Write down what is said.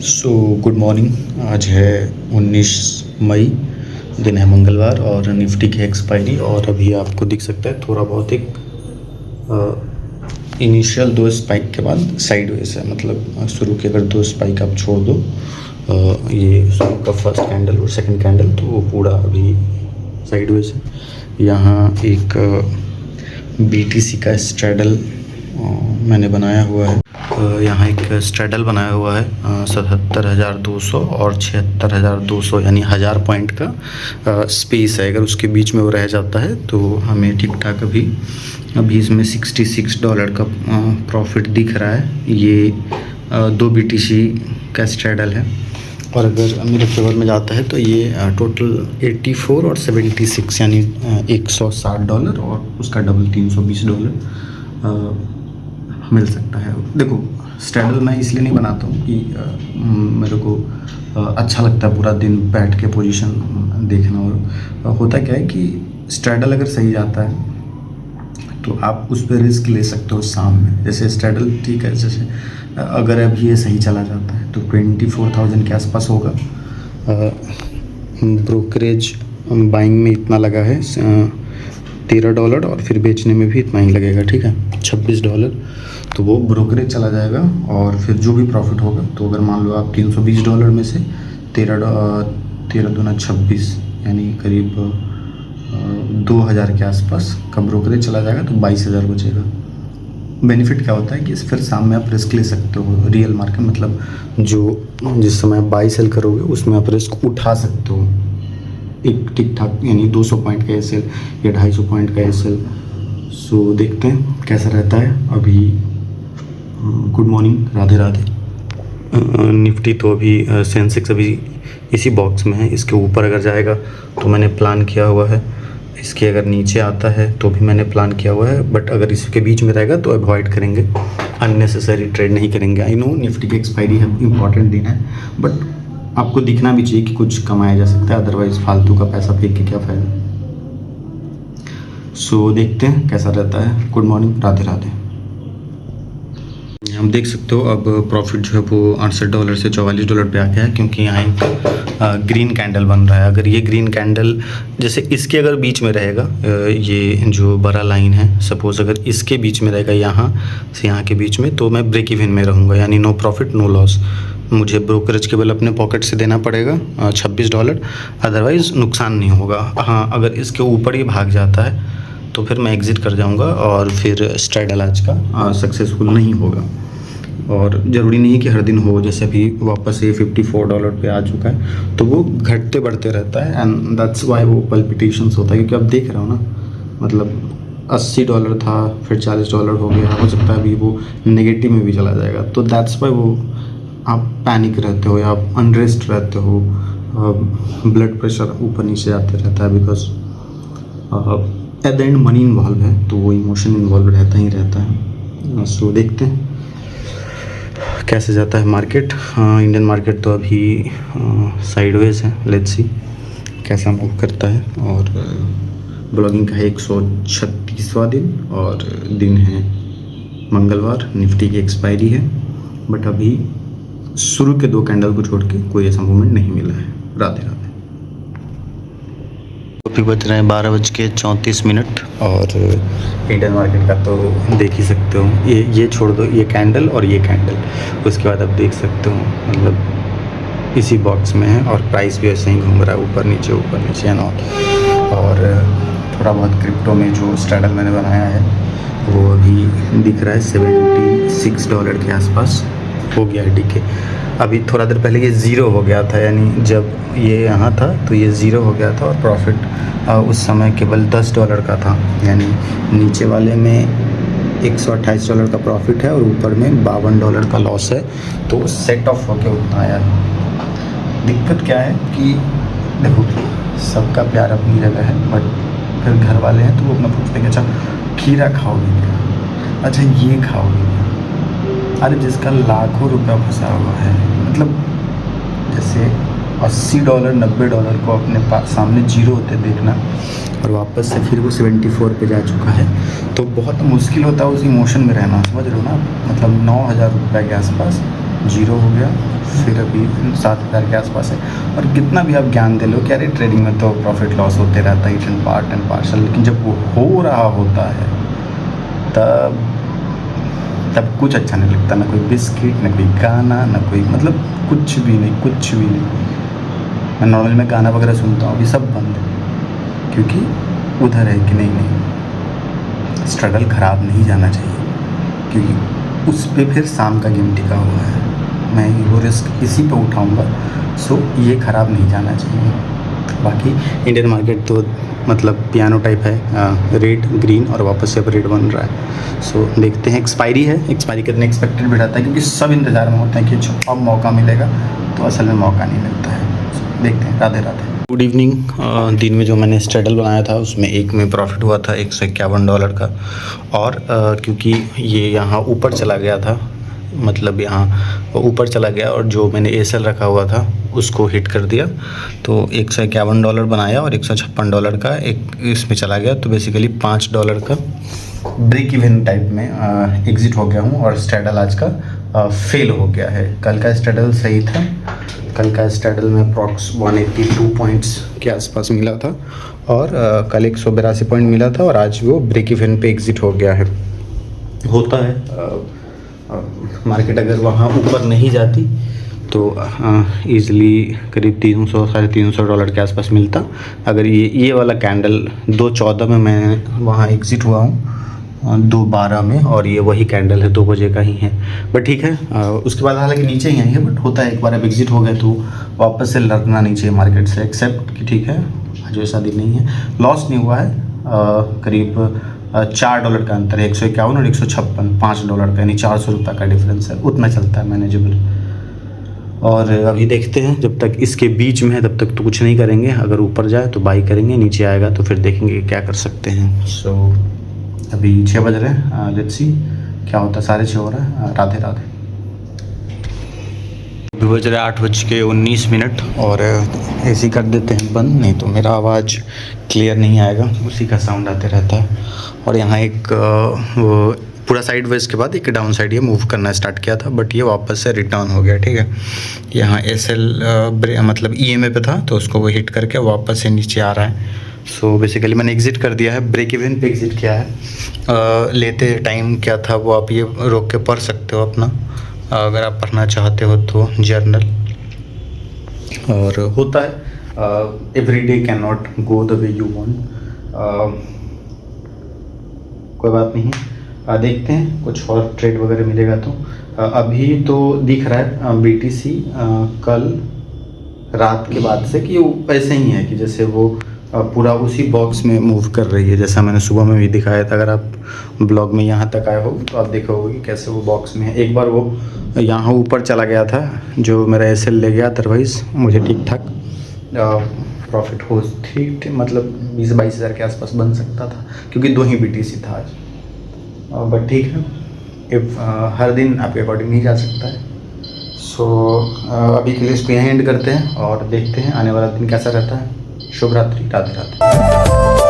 So good morning. आज है 19 मई, दिन है मंगलवार और निफ्टी की एक्सपायरी। और अभी आपको दिख सकता है थोड़ा बहुत एक इनिशियल दो स्पाइक के बाद साइडवेज है। मतलब शुरू के अगर दो स्पाइक आप छोड़ दो, ये शुरू का फर्स्ट कैंडल और सेकंड कैंडल, तो वो पूरा अभी साइडवेज है। यहाँ एक BTC का स्ट्रैडल मैंने बनाया हुआ है। यहाँ एक स्ट्रैडल बनाया हुआ है 77,200 और 76,200, यानी 1000 पॉइंट का स्पेस है। अगर उसके बीच में वो रह जाता है तो हमें ठीक ठाक अभी इसमें $66 का प्रॉफिट दिख रहा है। ये 2 BTC का स्ट्रैडल है। और अगर मेरे फेवर में जाता है तो ये टोटल 84 और 76, यानी $160 और उसका डबल $320 मिल सकता है। देखो, स्ट्रैडल मैं इसलिए नहीं बनाता हूँ कि मेरे को अच्छा लगता है पूरा दिन बैठ के पोजीशन देखना। और होता क्या है कि स्ट्रैडल अगर सही जाता है तो आप उस पर रिस्क ले सकते हो शाम में। जैसे स्ट्रैडल ठीक है, जैसे अगर अभी ये सही चला जाता है तो 24,000 के आसपास होगा। ब्रोकरेज बाइंग में इतना लगा है $13 और फिर बेचने में भी इतना ही लगेगा, ठीक है, $26। तो वो ब्रोकरेज चला जाएगा और फिर जो भी प्रॉफिट होगा, तो अगर मान लो आप $320 में से 13 दूना 26, यानी करीब 2000 के आसपास का ब्रोकरेज चला जाएगा, तो 22,000 बचेगा। बेनिफिट क्या होता है कि फिर शाम में आप रिस्क ले सकते हो। रियल मार्केट मतलब जो जिस समय बाई सेल करोगे उसमें आप रिस्क उठा सकते हो, एक ठीक ठाक, यानी 200 पॉइंट का एसएल या 250 पॉइंट का एसएल। सो देखते हैं कैसा रहता है। अभी good morning, Radhe Radhe. Nifty तो अभी सेंसेक्स अभी इसी बॉक्स में है। इसके ऊपर अगर जाएगा तो मैंने प्लान किया हुआ है, इसके अगर नीचे आता है तो भी मैंने प्लान किया हुआ है, बट अगर इसके बीच में रहेगा तो अवॉइड करेंगे, अननेसेसरी ट्रेड नहीं करेंगे। आई नो निफ्टी की एक्सपायरी है, इंपॉर्टेंट दिन है, बट आपको दिखना भी चाहिए कि कुछ कमाया जा सकता है, अदरवाइज फालतू का पैसा फेंक के क्या फ़ायदा। सो देखते हैं कैसा रहता है। Good morning, Radhe Radhe. हम देख सकते हो अब प्रॉफिट जो है वो $68 से $44 पे आ गया है, क्योंकि यहाँ एक ग्रीन कैंडल बन रहा है। अगर ये ग्रीन कैंडल जैसे इसके अगर बीच में रहेगा, ये जो बड़ा लाइन है, सपोज़ अगर इसके बीच में रहेगा, यहाँ से यहाँ के बीच में, तो मैं ब्रेक इवन में रहूँगा, यानी नो प्रॉफिट नो लॉस। मुझे ब्रोकरेज केवल अपने पॉकेट से देना पड़ेगा $26, अदरवाइज़ नुकसान नहीं होगा। हाँ, अगर इसके ऊपर ही भाग जाता है तो फिर मैं एग्ज़िट कर जाऊंगा और फिर स्ट्रैडल आज का सक्सेसफुल नहीं होगा। और ज़रूरी नहीं है कि हर दिन हो, जैसे अभी वापस ये $54 पे आ चुका है, तो वो घटते बढ़ते रहता है, एंड दैट्स वाई वो पल्पिटेशंस होता है। क्योंकि आप देख रहे हो ना, मतलब $80 था, फिर $40 हो गया, हो सकता है अभी वो नेगेटिव में भी चला जाएगा। तो दैट्स वाई वो आप पैनिक रहते हो या आप अनरेस्ट रहते हो, ब्लड प्रेशर ऊपर नीचे आते रहता है, because at the end money involve है, तो वो इमोशन इन्वॉल्व रहता ही रहता है। सो देखते हैं कैसे जाता है मार्केट। इंडियन मार्केट तो अभी साइडवेज है, लेट्स सी कैसा मूव करता है। और ब्लॉगिंग का है 136वां दिन और दिन है मंगलवार। निफ्टी की एक्सपायरी है, बट अभी शुरू के 2 कैंडल को छोड़ के कोई ऐसा मूवमेंट नहीं मिला है। राधे राधे। अभी बज रहे हैं 12:34 और इंडियन मार्केट का तो देख ही सकते हो। ये छोड़ दो, ये कैंडल और ये कैंडल, उसके बाद आप देख सकते हो मतलब इसी बॉक्स में है और प्राइस भी ऐसे ही घूम रहा है, ऊपर नीचे एंड ऑल। और थोड़ा बहुत क्रिप्टो में जो स्ट्रैडल मैंने बनाया है वो अभी दिख रहा है $76 के आसपास हो गया है, ठीक है। अभी थोड़ा देर पहले ये ज़ीरो हो गया था, यानी जब ये यहाँ था तो ये ज़ीरो हो गया था और प्रॉफिट उस समय केवल $10 का था, यानी नीचे वाले में $128 का प्रॉफिट है और ऊपर में $52 का लॉस है। तो सेट ऑफ होके उतना आया। दिक्कत क्या है कि देखो, सबका प्यार अपनी जगह है, बट फिर घर वाले हैं तो वो अपना पूछते हैं कि अच्छा खीरा खाओगे क्या, अच्छा ये खाओगे क्या। अरे जिसका लाखों रुपया फंसा हुआ है, मतलब जैसे $80 $90 को अपने सामने जीरो होते देखना और वापस से फिर वो 74 पे जा चुका है, तो बहुत मुश्किल होता है उस इमोशन में रहना। समझ रहे हो ना, मतलब $9,000 के आसपास जीरो हो गया, फिर अभी 7,000 के आसपास है। और कितना भी आप ज्ञान दे लो कि अरे ट्रेडिंग में तो प्रॉफिट लॉस होते रहता है, एंड पार्ट एंड पार्सल, लेकिन जब वो हो रहा होता है तब कुछ अच्छा नहीं लगता। ना कोई बिस्किट, ना कोई गाना, ना कोई मतलब कुछ भी नहीं, कुछ भी नहीं। मैं नॉर्मली मैं गाना वगैरह सुनता हूँ, अभी सब बंद है, क्योंकि उधर है कि नहीं, स्ट्रगल ख़राब नहीं जाना चाहिए, क्योंकि उस पे फिर शाम का गेम टिका हुआ है। मैं वो रिस्क इसी पे उठाऊँगा, सो ये ख़राब नहीं जाना चाहिए। बाकी इंडियन मार्केट तो मतलब पियानो टाइप है, रेड ग्रीन और वापस से अब रेड बन रहा है। सो देखते हैं, एक्सपायरी है, एक्सपायरी करने एक्सपेक्टेड भी रहता है, क्योंकि सब इंतज़ार में होते हैं कि अब मौका मिलेगा, तो असल में मौका नहीं मिलता है। So, देखते हैं। राधे राधे। Good evening. दिन में जो मैंने स्ट्रेडल बनाया था उसमें एक में प्रॉफिट हुआ था $151 का, और क्योंकि ये यहाँ ऊपर चला गया था, मतलब यहाँ ऊपर चला गया, और जो मैंने एसएल रखा हुआ था उसको हिट कर दिया, तो $151 बनाया और $156 का एक इसमें चला गया, तो बेसिकली $5 का ब्रेक इवन टाइप में एग्ज़िट हो गया हूँ। और स्ट्रेडल आज का फेल हो गया है। कल का स्ट्रेडल सही था, कल का स्ट्रेडल में अप्रॉक्स 182 पॉइंट्स के आसपास मिला था, और कल 182 पॉइंट मिला था, और आज वो ब्रेक इवन पे एग्ज़िट हो गया है। होता है, मार्केट अगर वहाँ ऊपर नहीं जाती तो ईज़िली करीब $300-350 के आसपास मिलता। अगर ये वाला कैंडल 2:14 में मैं वहाँ एग्ज़िट हुआ हूँ, 2:12 में, और ये वही कैंडल है 2 बजे का ही है। बट ठीक है, उसके बाद हालांकि नीचे ही आई है, बट होता है एक बार अब एग्ज़िट हो गए तो वापस से लड़ना नहीं चाहिए मार्केट से, एक्सेप्ट कि ठीक है आज वैसा दिन नहीं है, लॉस नहीं हुआ है। करीब $4 का अंतर है, 151 और 156, $5 का, यानी $400 का डिफरेंस है, उतना चलता है मैनेजेबल। और अभी देखते हैं, जब तक इसके बीच में है तब तक तो कुछ नहीं करेंगे, अगर ऊपर जाए तो बाई करेंगे, नीचे आएगा तो फिर देखेंगे क्या कर सकते हैं। सो अभी 6 बज रहे हैं, लेट्स सी क्या होता है, 6:30 हो रहा है। राधे राधे। अभी बज रहे 8:19, और एसी कर देते हैं बंद, नहीं तो मेरा आवाज़ क्लियर नहीं आएगा, उसी का साउंड आते रहता है। और यहाँ एक वो पूरा साइड वेज के बाद एक डाउन साइड ये मूव करना स्टार्ट किया था, बट ये वापस से रिटर्न हो गया। ठीक है, यहाँ एसएल मतलब ईएमए पे था, तो उसको वो हिट करके वापस से नीचे आ रहा है। सो बेसिकली मैंने एग्ज़िट कर दिया है, ब्रेक इवन पे एग्ज़िट किया है। लेते टाइम क्या था वो आप ये रोक के पढ़ सकते हो अपना, अगर आप पढ़ना चाहते हो तो जर्नल। और होता है every day can not go the way you want, कोई बात नहीं। देखते हैं कुछ और ट्रेड वगैरह मिलेगा तो। अभी तो दिख रहा है बीटीसी कल रात के बाद से कि वो ऐसे ही है कि जैसे वो पूरा उसी बॉक्स में मूव कर रही है, जैसा मैंने सुबह में भी दिखाया था। अगर आप ब्लॉग में यहाँ तक आए हो तो आप देखोगे कि कैसे वो बॉक्स में है। एक बार वो यहाँ ऊपर चला गया था, जो मेरा एसएल ले गया, अदरवाइज़ मुझे ठीक ठाक प्रॉफिट हो ठीक मतलब 20-22 हज़ार के आसपास बन सकता था, क्योंकि 2 ही बीटीसी था आज। बट ठीक है, इफ हर दिन आपके अकॉर्डिंग नहीं जा सकता है। सो अभी के लिए इसको यहीं एंड करते हैं, और देखते हैं आने वाला दिन कैसा रहता है। शुभ रात्रि, राधे राधे।